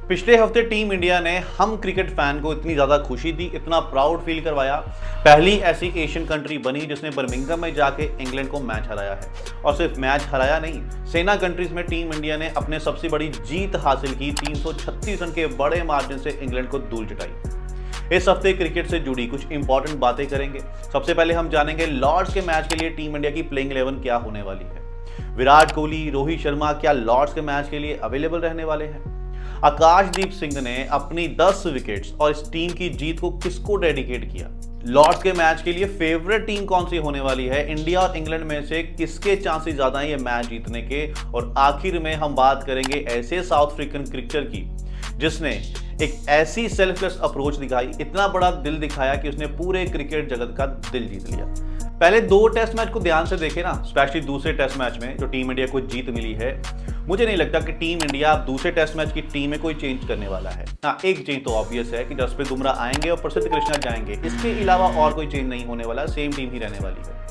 पिछले हफ्ते team India ने हम क्रिकेट फैन को इतनी ज़्यादा खुशी दी, इतना प्राउड फील करवाया। पहली ऐसी एशियन कंट्री बनी जिसने बर्मिंघम में जाके इंग्लैंड को मैच हराया है। और सिर्फ मैच हराया नहीं, सेना कंट्रीज में टीम इंडिया ने अपने सबसे बड़ी जीत हासिल की। 336 रन के बड़े मार्जिन से इंग्लैंड को धूल चटाई। इस हफ्ते क्रिकेट से जुड़ी कुछ इंपॉर्टेंट बातें करेंगे। सबसे पहले हम जानेंगे लॉर्ड्स के मैच के लिए टीम इंडिया की प्लेइंग 11 क्या होने वाली है। विराट कोहली, रोहित शर्मा क्या लॉर्ड्स के मैच के लिए अवेलेबल रहने वाले हैं। आकाशदीप सिंह ने अपनी 10 विकेट्स और इस टीम की जीत को किसको डेडिकेट किया। लॉर्ड्स के मैच के लिए फेवरेट टीम कौन सी होने वाली है। इंडिया और इंग्लैंड में से किसके चांसेस ज्यादा हैं ये मैच जीतने के। और आखिर में हम बात करेंगे ऐसे साउथ अफ्रीकन क्रिकेटर की जिसने एक ऐसी सेल्फलेस अप्रोच दिखाई, इतना बड़ा दिल दिखाया कि उसने पूरे क्रिकेट जगत का दिल जीत लिया। पहले 2 टेस्ट मैच को ध्यान से देखें ना, स्पेशली दूसरे टेस्ट मैच में जो टीम इंडिया को जीत मिली है। मुझे नहीं लगता कि टीम इंडिया दूसरे टेस्ट मैच की टीम में कोई चेंज करने वाला है। हाँ, एक चेंज तो ऑब्वियस है कि जसप्रीत बुमराह आएंगे और प्रसिद्ध कृष्णा जाएंगे। इसके अलावा और कोई चेंज नहीं होने वाला, सेम टीम ही रहने वाली है।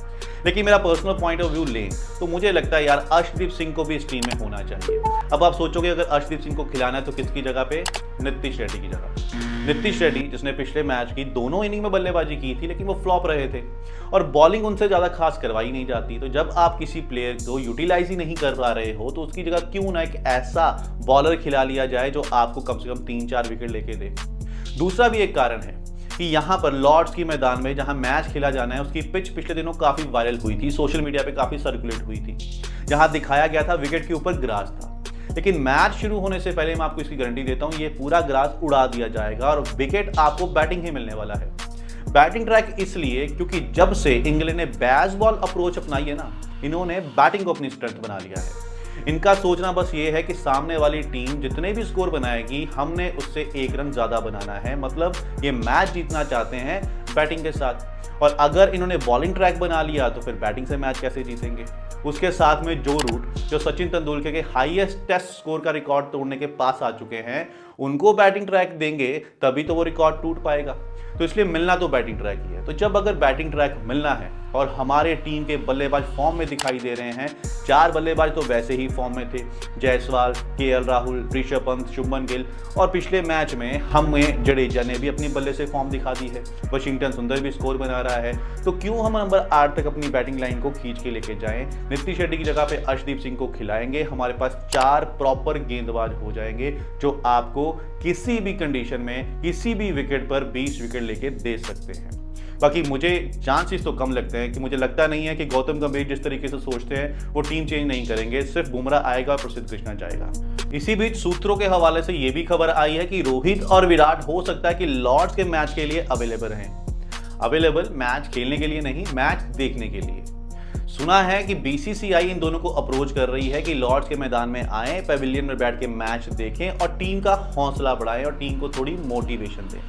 लेकिन मेरा पर्सनल पॉइंट ऑफ व्यू लें तो मुझे लगता है यार अर्शदीप सिंह को भी इस टीम में होना चाहिए। अब आप सोचोगे अगर अर्शदीप सिंह को खिलाना है तो किसकी जगह पे? नीतीश रेड्डी की जगह। नीतीश रेड्डी जिसने पिछले मैच की दोनों इनिंग में बल्लेबाजी की थी लेकिन वो फ्लॉप रहे थे और बॉलिंग उनसे ज़्यादा खास करवाई नहीं जाती। तो जब आप किसी प्लेयर को यूटिलाइज ही नहीं कर पा रहे हो तो उसकी जगह क्यों ना एक ऐसा बॉलर खिला लिया जाए जो आपको कम से कम 3-4 विकेट लेके दे। दूसरा भी एक कारण है कि यहाँ पर लॉर्ड्स की मैदान में जहाँ मैच खेला जाना है उसकी पिच पिछले दिनों काफ़ी वायरल हुई थी, सोशल मीडिया पे काफ़ी सर्कुलेट हुई थी, जहाँ दिखाया गया था विकेट के ऊपर ग्रास था। लेकिन मैच शुरू होने से पहले मैं आपको इसकी गारंटी देता हूँ ये पूरा ग्रास उड़ा दिया जाएगा और विकेट आपको बैटिंग ही मिलने वाला है। बैटिंग ट्रैक इसलिए क्योंकि जब से इंग्लैंड ने बेसबॉल अप्रोच अपनाई है ना, इन्होंने बैटिंग को अपनी स्ट्रेंथ बना लिया है। इनका सोचना बस ये है कि सामने वाली टीम जितने भी स्कोर बनाएगी हमने उससे 1 रन ज्यादा बनाना है। मतलब ये मैच जीतना चाहते हैं बैटिंग के साथ। और अगर इन्होंने बॉलिंग ट्रैक बना लिया तो फिर बैटिंग से मैच कैसे जीतेंगे। उसके साथ में जो रूट जो सचिन तेंदुलकर के हाईएस्ट टेस्ट स्कोर का रिकॉर्ड तोड़ने के पास आ चुके हैं उनको बैटिंग ट्रैक देंगे तभी तो वो रिकॉर्ड टूट पाएगा। तो इसलिए मिलना तो बैटिंग ट्रैक ही है। तो जब अगर बैटिंग ट्रैक मिलना है और हमारे टीम के बल्लेबाज फॉर्म में दिखाई दे रहे हैं, 4 बल्लेबाज तो वैसे ही फॉर्म में थे, जायसवाल, केएल राहुल, ऋषभ पंत, शुभमन गिल और पिछले मैच में हमें जडेजा ने भी अपनी बल्ले से फॉर्म दिखा दी है। वाशिंगटन सुंदर भी स्कोर बना रहा है। तो क्यों हम नंबर 8 तक अपनी बैटिंग लाइन को खींच के लेके जाएं। नीतीश रेड्डी की जगह पे अर्शदीप सिंह को खिलाएंगे, हमारे पास 4 प्रॉपर गेंदबाज हो जाएंगे जो आपको किसी भी कंडीशन में किसी भी विकेट पर 20 विकेट लेके दे सकते हैं। बाकी मुझे चांसेस तो कम लगते हैं कि मुझे लगता नहीं है कि गौतम गंभीर जिस तरीके से सोचते हैं वो टीम चेंज नहीं करेंगे, सिर्फ बुमराह आएगा, प्रसिद्ध कृष्णा जाएगा। इसी बीच सूत्रों के हवाले से ये भी खबर आई है कि रोहित और विराट हो सकता है कि लॉर्ड्स के मैच के लिए अवेलेबल हैं। अवेलेबल मैच खेलने के लिए नहीं, मैच देखने के लिए। सुना है कि बीसीसीआई इन दोनों को अप्रोच कर रही है कि लॉर्ड्स के मैदान में आए, पेविलियन में बैठ के मैच देखें और टीम का हौसला बढ़ाएं और टीम को थोड़ी मोटिवेशन दें।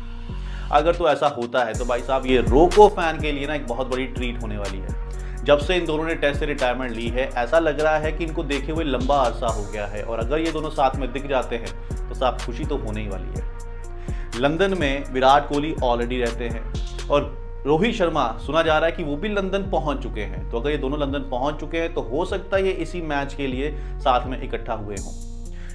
अगर तो ऐसा होता है तो भाई साहब ये रोको फैन के लिए ना एक बहुत बड़ी ट्रीट होने वाली है। जब से इन दोनों ने टेस्ट से रिटायरमेंट ली है ऐसा लग रहा है कि इनको देखे हुए लंबा अरसा हो गया है और अगर ये दोनों साथ में दिख जाते हैं तो साहब खुशी तो होने ही वाली है। लंदन में विराट कोहली ऑलरेडी रहते हैं और रोहित शर्मा सुना जा रहा है कि वो भी लंदन पहुंच चुके हैं। तो अगर ये दोनों लंदन पहुंच चुके हैं तो हो सकता है ये इसी मैच के लिए साथ में इकट्ठा हुए हों।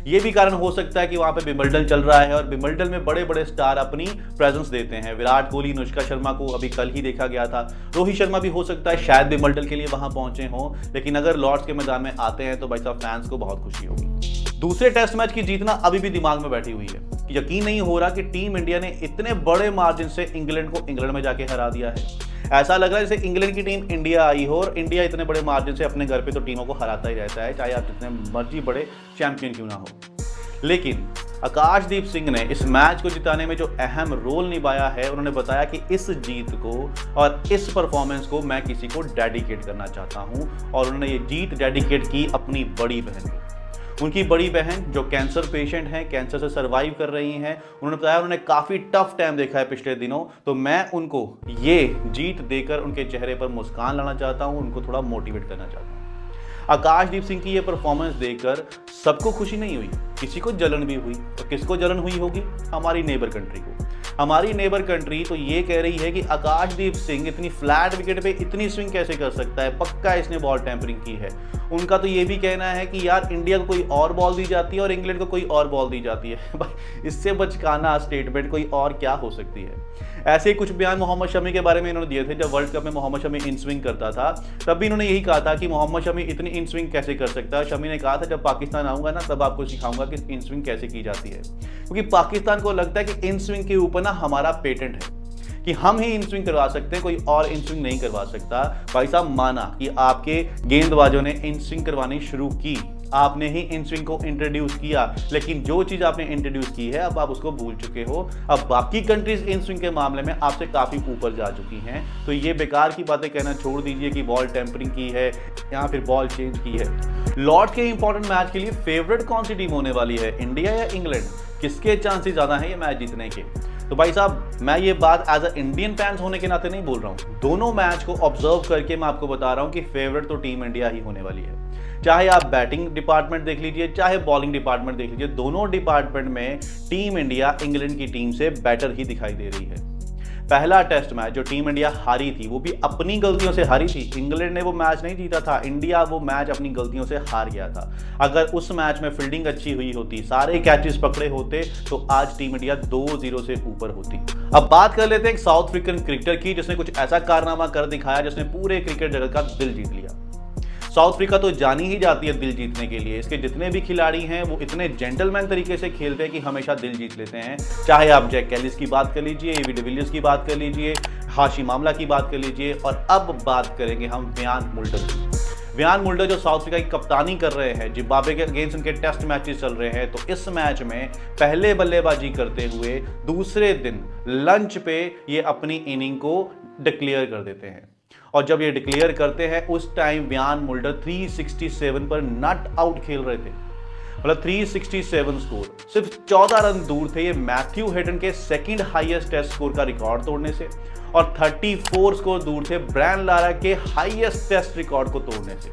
ये भी कारण हो सकता है कि वहां पे विंबलडन चल रहा है और विंबलडन में बड़े बड़े स्टार अपनी प्रेजेंस देते हैं। विराट कोहली, अनुष्का शर्मा को अभी कल ही देखा गया था। रोहित शर्मा भी हो सकता है शायद विंबलडन के लिए वहां पहुंचे हों। लेकिन अगर लॉर्ड्स के मैदान में आते हैं तो भाई साहब फैंस को बहुत खुशी होगी। दूसरे टेस्ट मैच की जीतना अभी भी दिमाग में बैठी हुई है। यकीन नहीं हो रहा कि टीम इंडिया ने इतने बड़े मार्जिन से इंग्लैंड को इंग्लैंड में जाके हरा दिया है। ऐसा लग रहा है जैसे इंग्लैंड की टीम इंडिया आई हो और इंडिया इतने बड़े मार्जिन से अपने घर पे तो टीमों को हराता ही रहता है, चाहे आप जितने मर्जी बड़े चैंपियन क्यों ना हो। लेकिन आकाशदीप सिंह ने इस मैच को जिताने में जो अहम रोल निभाया है, उन्होंने बताया कि इस जीत को और इस परफॉर्मेंस को मैं किसी को डेडिकेट करना चाहता हूं और उन्होंने ये जीत डेडिकेट की अपनी बड़ी बहन को। उनकी बड़ी बहन जो कैंसर पेशेंट हैं, कैंसर से सर्वाइव कर रही हैं, उन्होंने बताया उन्होंने काफ़ी टफ टाइम देखा है पिछले दिनों। तो मैं उनको ये जीत देकर उनके चेहरे पर मुस्कान लाना चाहता हूँ, उनको थोड़ा मोटिवेट करना चाहता हूँ। आकाशदीप सिंह की ये परफॉर्मेंस देखकर सबको खुशी नहीं हुई, किसी को जलन भी हुई। और किसको जलन हुई होगी? हमारी नेबर कंट्री को। हमारी नेबर कंट्री तो ये कह रही है कि आकाशदीप सिंह इतनी फ्लैट विकेट पे इतनी स्विंग कैसे कर सकता है, पक्का इसने बॉल टैंपरिंग की है। उनका तो ये भी कहना है कि यार इंडिया को कोई और बॉल दी जाती है और इंग्लैंड को कोई और बॉल दी जाती है। भाई इससे बचकाना स्टेटमेंट कोई और क्या हो सकती है। ऐसे ही कुछ बयान मोहम्मद शमी के बारे में इन्होंने दिए थे। जब वर्ल्ड कप में मोहम्मद शमी इन स्विंग करता था तब भी इन्होंने यही कहा था कि मोहम्मद शमी इतनी इन स्विंग कैसे कर सकता है। शमी ने कहा था जब पाकिस्तान आऊंगा ना तब आपको सिखाऊंगा कि इन स्विंग कैसे की जाती है, क्योंकि पाकिस्तान को लगता है कि इन स्विंग के ऊपर ना हमारा पेटेंट है कि हम ही इन स्विंग करवा सकते हैं, कोई और इन स्विंग नहीं करवा सकता। भाई साहब माना कि आपके गेंदबाजों ने इन स्विंग करवानी शुरू की, आपने ही इन स्विंग को इंट्रोड्यूस किया, लेकिन जो चीज आपने इंट्रोड्यूस की है अब आप उसको भूल चुके हो। अब बाकी कंट्रीज इन स्विंग के मामले में आपसे काफी ऊपर जा चुकी हैं। तो ये बेकार की बातें कहना छोड़ दीजिए कि बॉल टेम्परिंग की है या फिर बॉल चेंज की है। लॉर्ड्स के इंपॉर्टेंट मैच के लिए फेवरेट कौन सी टीम होने वाली है, इंडिया या इंग्लैंड? किसके चांसेस ज्यादा हैं ये मैच जीतने के? तो भाई साहब मैं ये बात एज अ इंडियन फैंस होने के नाते नहीं बोल रहा हूँ, दोनों मैच को ऑब्जर्व करके मैं आपको बता रहा हूँ कि फेवरेट तो टीम इंडिया ही होने वाली है। चाहे आप बैटिंग डिपार्टमेंट देख लीजिए चाहे बॉलिंग डिपार्टमेंट देख लीजिए, दोनों डिपार्टमेंट में टीम इंडिया इंग्लैंड की टीम से बेटर ही दिखाई दे रही है। पहला टेस्ट मैच जो टीम इंडिया हारी थी वो भी अपनी गलतियों से हारी थी, इंग्लैंड ने वो मैच नहीं जीता था, इंडिया वो मैच अपनी गलतियों से हार गया था। अगर उस मैच में फील्डिंग अच्छी हुई होती, सारे कैचेस पकड़े होते तो आज टीम इंडिया 2-0 से ऊपर होती। अब बात कर लेते हैं एक साउथ अफ्रीकन क्रिकेटर की जिसने कुछ ऐसा कारनामा कर दिखाया जिसने पूरे क्रिकेट जगत का दिल जीत लिया। साउथ अफ्रीका तो जानी ही जाती है दिल जीतने के लिए, इसके जितने भी खिलाड़ी हैं वो इतने जेंटलमैन तरीके से खेलते हैं कि हमेशा दिल जीत लेते हैं। चाहे आप जैक कैलिस की बात कर लीजिए, एबी डिविलियर्स की बात कर लीजिए, हाशिम आमला की बात कर लीजिए, और अब बात करेंगे हम व्यान मुल्डर की। व्यान मुल्डर जो साउथ अफ्रीका की कप्तानी कर रहे हैं, जिम्बाब्वे के अगेंस्ट उनके टेस्ट मैचेस चल रहे हैं, तो इस मैच में पहले बल्लेबाजी करते हुए दूसरे दिन लंच पे ये अपनी इनिंग को डिक्लेयर कर देते हैं। और जब ये डिक्लेयर करते हैं उस टाइम व्यान मुल्डर 367 पर नॉट आउट खेल रहे थे, मतलब 367 स्कोर, सिर्फ 14 रन दूर थे ये मैथ्यू हेडन के सेकंड हाईएस्ट टेस्ट स्कोर का रिकॉर्ड तोड़ने से, और 34 स्कोर दूर थे ब्रायन लारा के हाईएस्ट टेस्ट रिकॉर्ड को तोड़ने से।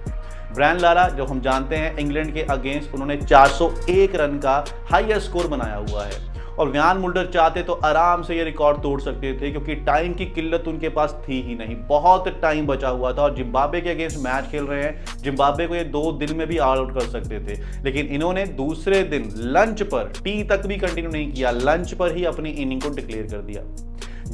ब्रायन लारा जो हम जानते हैं इंग्लैंड के अगेंस्ट उन्होंने 401 रन का हाईएस्ट स्कोर बनाया हुआ है, और व्यान मुल्डर चाहते तो आराम से ये रिकॉर्ड तोड़ सकते थे क्योंकि टाइम की किल्लत उनके पास थी ही नहीं, बहुत टाइम बचा हुआ था और जिम्बाब्वे के अगेंस्ट मैच खेल रहे हैं। जिम्बाब्वे को ये 2 दिन में भी ऑल आउट कर सकते थे, लेकिन इन्होंने दूसरे दिन लंच पर, टी तक भी कंटिन्यू नहीं किया, लंच पर ही अपनी इनिंग को डिक्लेयर कर दिया।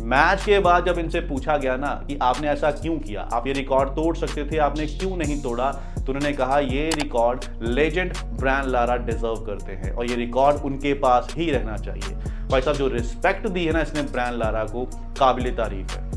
मैच के बाद जब इनसे पूछा गया ना कि आपने ऐसा क्यों किया, आप ये रिकॉर्ड तोड़ सकते थे, आपने क्यों नहीं तोड़ा, तो उन्होंने कहा ये record legend Brian Lara deserve करते हैं और ये रिकॉर्ड उनके पास ही रहना चाहिए। भाई साहब जो रिस्पेक्ट दी है ना इसने ब्रायन लारा को, काबिल तारीफ है।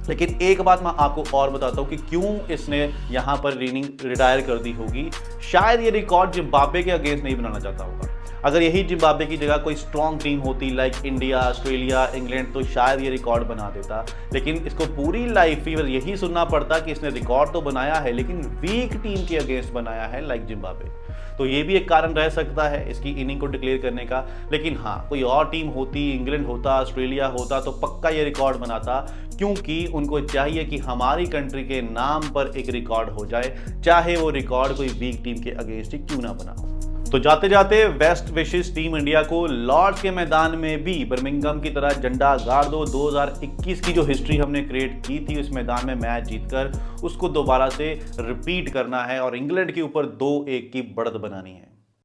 लेकिन एक बात मैं आपको और बताता हूँ कि क्यों इसने यहाँ पर रिटायर कर दी होगी। शायद ये रिकॉर्ड जिम्बाब्वे के अगेंस्ट नहीं बनाना चाहता होगा। अगर यही जिम्बाब्वे की जगह कोई स्ट्रॉन्ग टीम होती लाइक इंडिया, ऑस्ट्रेलिया, इंग्लैंड, तो शायद ये रिकॉर्ड बना देता, लेकिन इसको पूरी लाइफ यही सुनना पड़ता कि इसने रिकॉर्ड तो बनाया है लेकिन वीक टीम के अगेंस्ट बनाया है लाइक जिम्बाब्वे। तो ये भी एक कारण रह सकता है इसकी इनिंग को डिक्लेयर करने का। लेकिन हाँ, कोई और टीम होती, इंग्लैंड होता, ऑस्ट्रेलिया होता, तो पक्का ये रिकॉर्ड बनाता, क्योंकि उनको चाहिए कि हमारी कंट्री के नाम पर एक रिकॉर्ड हो जाए, चाहे वो रिकॉर्ड कोई वीक टीम के अगेंस्ट ही क्यों ना बना हो। तो जाते जाते बेस्ट विशेस टीम इंडिया को, लॉर्ड्स के मैदान में भी बर्मिंघम की तरह झंडा गाड़ दो। 2021 की जो हिस्ट्री हमने क्रिएट की थी उस मैदान में मैच जीतकर उसको दोबारा से रिपीट करना है और इंग्लैंड के ऊपर 2-1 की बढ़त बनानी है।